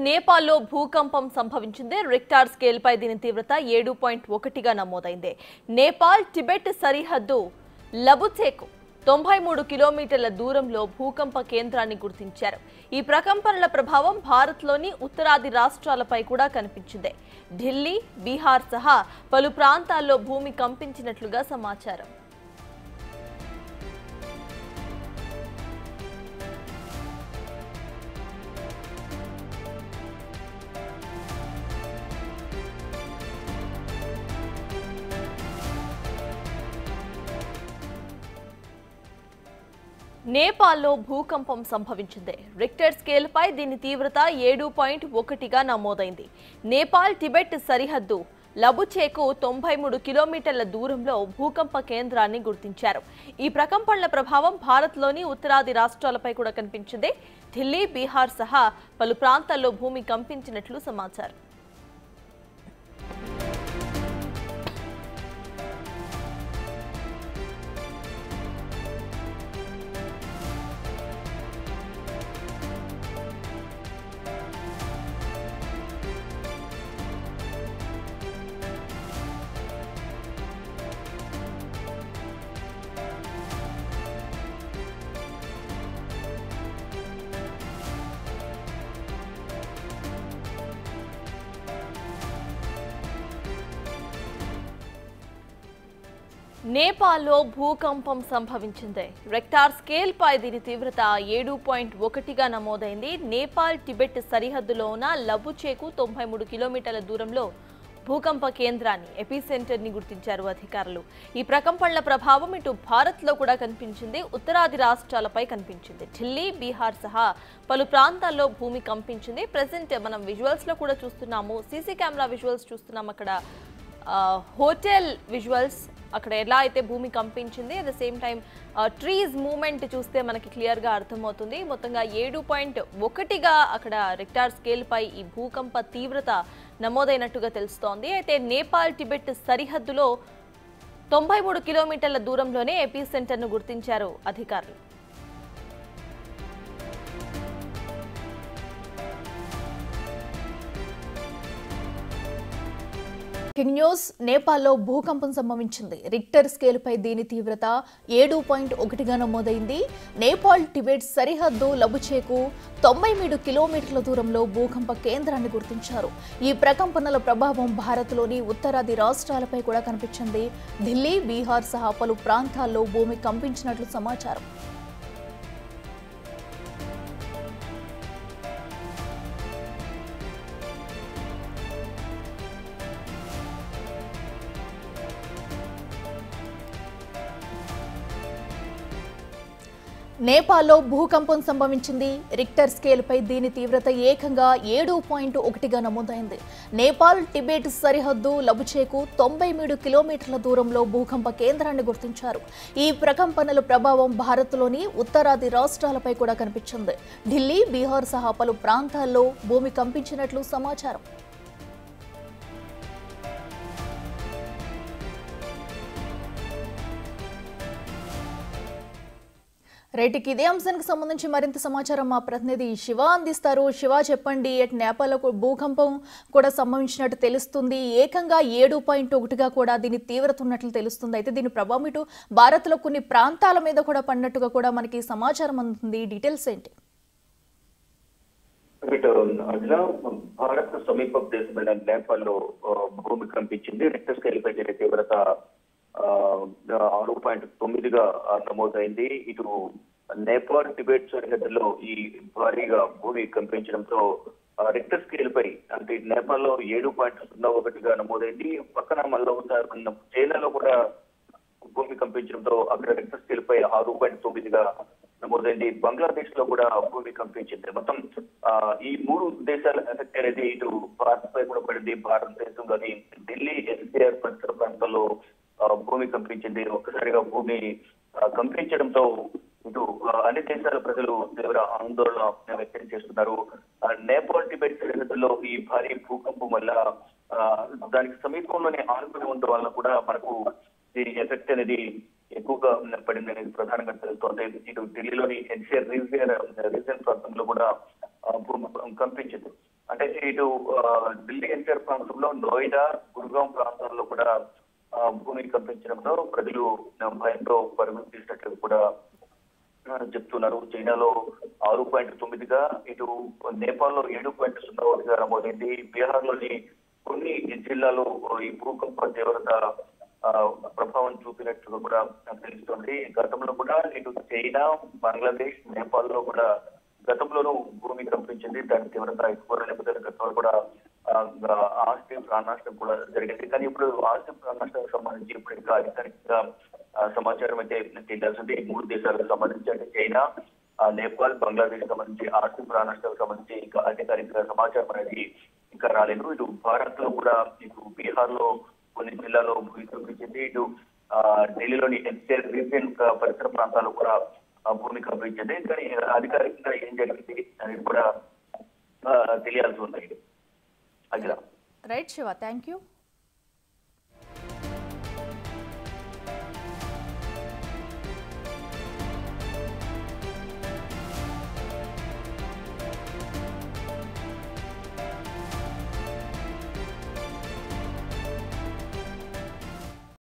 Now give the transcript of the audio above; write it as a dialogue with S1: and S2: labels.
S1: నేపాల్లో భూకంపం సంభవించింది. రిక్టార్ స్కేల్ పై దీని తీవ్రత 7.1గా నమోదైంది. నేపాల్ టిబెట్ సరిహద్దు లబుచేకు 93 కిలోమీటర్ల దూరంలో భూకంప కేంద్రాన్ని గుర్తించారు. ఈ ప్రకంపనల ప్రభావం భారత్లోని ఉత్తరాది రాష్ట్రాలపై కూడా కనిపించింది. ఢిల్లీ, బీహార్ సహా పలు ప్రాంతాల్లో భూమి కంపించినట్లుగా సమాచారం. నేపాల్లో భూకంపం సంభవించింది. రిక్టర్ స్కేల్ పై దీని తీవ్రత 7.1గా నమోదైంది. నేపాల్ టిబెట్ సరిహద్దు లబుచేకు 93 కిలోమీటర్ల దూరంలో భూకంప కేంద్రాన్ని గుర్తించారు. ఈ ప్రకంపనల ప్రభావం భారత్లోని ఉత్తరాది రాష్ట్రాలపై కూడా కనిపించింది. ఢిల్లీ, బీహార్ సహా పలు ప్రాంతాల్లో భూమి కంపించినట్లు సమాచారం. నేపాల్లో భూకంపం సంభవించింది. రిక్టార్ స్కేల్ పై దీని తీవ్రత 7.1గా నమోదైంది. నేపాల్ టిబెట్ సరిహద్దులో ఉన్న లబుచేకు 93 కిలోమీటర్ల దూరంలో భూకంప కేంద్రాన్ని ఎపిసెంటర్ ని గుర్తించారు అధికారులు. ఈ ప్రకంపనల ప్రభావం ఇటు భారత్ లో కూడా కనిపించింది, ఉత్తరాది రాష్ట్రాలపై కనిపించింది. ఢిల్లీ, బీహార్ సహా పలు ప్రాంతాల్లో భూమి కంపించింది. ప్రెసెంట్ మనం విజువల్స్ లో కూడా చూస్తున్నాము, సీసీ కెమెరా విజువల్స్ చూస్తున్నాం. అక్కడ హోటల్ విజువల్స్, అక్కడ ఎలా అయితే భూమి కంపించింది, at the same time trees movement చూస్తే మనకి క్లియర్గా అర్థమవుతుంది. మొత్తంగా 7.1గా అక్కడ రిక్టార్ స్కేల్ పై ఈ భూకంప తీవ్రత నమోదైనట్టుగా తెలుస్తోంది. అయితే నేపాల్ టిబెట్ సరిహద్దులో 93 కిలోమీటర్ల దూరంలోనే ఎపీ సెంటర్ను గుర్తించారు అధికారులు.
S2: King news. నేపాల్లో భూకంపం సంభవించింది. రిక్టర్ స్కేల్ పై దీని తీవ్రత 7.1గా నమోదైంది. నేపాల్ టిబెట్ సరిహద్దు లబుచేకు 93 కిలోమీటర్ల దూరంలో భూకంప కేంద్రాన్ని గుర్తించారు. ఈ ప్రకంపనల ప్రభావం భారత్లోని ఉత్తరాది రాష్ట్రాలపై కూడా కనిపించింది. ఢిల్లీ, బీహార్ సహా పలు ప్రాంతాల్లో భూమి కంపించినట్లు సమాచారం. నేపాల్లో భూకంపం సంభవించింది. రిక్టర్ స్కేల్ పై దీని తీవ్రత ఏకంగా 7.1గా నమోదైంది. నేపాల్ టిబెట్ సరిహద్దు లబుచేకు 93 కిలోమీటర్ల దూరంలో భూకంప కేంద్రాన్ని గుర్తించారు. ఈ ప్రకంపనల ప్రభావం భారత్లోని ఉత్తరాది రాష్ట్రాలపై కూడా కనిపించింది. ఢిల్లీ, బీహార్ సహా పలు ప్రాంతాల్లో భూమి కంపించినట్లు సమాచారం. రైట్కి ఇదే అంశానికి సంబంధించి మరింత సమాచారం మా ప్రతినిధి శివ అందిస్తారు. శివ, చెప్పండి. నేపాల్లో భూకంపం కూడా సంభవించినట్టు తెలుస్తుంది. ఏకంగా 7.1గా కూడా దీని తీవ్రత ఉన్నట్లు తెలుస్తుంది. అయితే దీని ప్రభావం ఇటు భారత్లో కొన్ని ప్రాంతాల మీద కూడా పడినట్టుగా కూడా మనకి సమాచారం అందుతుంది. డీటెయిల్స్ ఏంటి?
S3: భారత్ సమీప దేశమైన నేపాల్లో భూమి కంపించింది. రిక్టర్ స్కేల్ పై తీవ్రత 6.9గా నమోదైంది. ఇటు నేపాల్ టిబెట్ సరిహద్దులో ఈ భారీగా భూమి కంపించడంతో రిక్టర్ స్కేల్ పై అంటే నేపాల్లో 7.01గా నమోదైంది. పక్కన మళ్ళీ చైనాలో కూడా భూమి కంపించడంతో అక్కడ రిక్టర్ స్కేల్ పై 6.9గా నమోదైంది. బంగ్లాదేశ్ లో కూడా భూమి కంపించింది. మొత్తం ఈ మూడు దేశాల ఎఫెక్ట్ అనేది ఇటు భారత్ పై కూడా పడింది. భారతదేశంలోని ఢిల్లీ, ఎన్సీఆర్ పరిసర ప్రాంతాల్లో భూమి కంపించింది. ఒక్కసారిగా భూమి కంపించడంతో ఇటు అన్ని దేశాల ప్రజలు తీవ్ర ఆందోళన వ్యక్తం చేస్తున్నారు. నేపాల్ టిబెట్ సరిహద్దుల్లో ఈ భారీ భూకంపం వల్ల దానికి సమీపంలోనే ఆనుకుని ఉండడం వల్ల కూడా మనకు దీని ఎఫెక్ట్ అనేది ఎక్కువగా పడింది అనేది ప్రధానంగా తెలుస్తోంది. ఇటు ఢిల్లీలోని ఎన్సీఆర్ రీజన్ ప్రాంతంలో కూడా భూకంపించింది. చూసినట్లయితే ఇటు ఢిల్లీ ఎన్టీఆర్ ప్రాంతంలో నోయిడా, గురుగాం ప్రాంతాల్లో కూడా భూమి కంపించడంతో ప్రజలు భయంతో పరుగులు తీసినట్లు కూడా చెప్తున్నారు. చైనాలో 6.9గా, ఇటు నేపాల్లో 7.01గా నమోదైంది. బీహార్ లోని కొన్ని జిల్లాలో ఈ భూకంప తీవ్రత ప్రభావం చూపినట్టుగా కూడా తెలుస్తోంది. గతంలో కూడా ఇటు చైనా, బంగ్లాదేశ్, నేపాల్లో కూడా గతంలోనూ భూమి కంపించింది. దాని తీవ్రత ఎక్కువ లేకపోతే గతంలో కూడా ఆస్తి ప్రాణనష్టం కూడా జరిగింది. కానీ ఇప్పుడు ఆస్తి ప్రాణనష్టానికి సంబంధించి ఇప్పుడు ఇంకా అధికారికంగా సమాచారం అయితే తెలియాల్సింది. ఈ 3 దేశాలకు సంబంధించి అంటే చైనా, నేపాల్, బంగ్లాదేశ్ సంబంధించి ఆస్తి ప్రాణనష్టాలకు సంబంధించి ఇంకా అధికారిక సమాచారం అనేది ఇంకా రాలేదు. ఇటు భారత్ లో కూడా ఇటు బీహార్ లో కొన్ని జిల్లాలో భూమి కంపించింది. ఇటు ఢిల్లీలోని ఎన్సీఆర్ రీజియన్ పరిసర ప్రాంతాల్లో కూడా భూమి కంపించింది. కానీ అధికారికంగా ఏం జరిగింది అనేది కూడా తెలియాల్సి ఉంది.
S2: Right Shiva, thank you.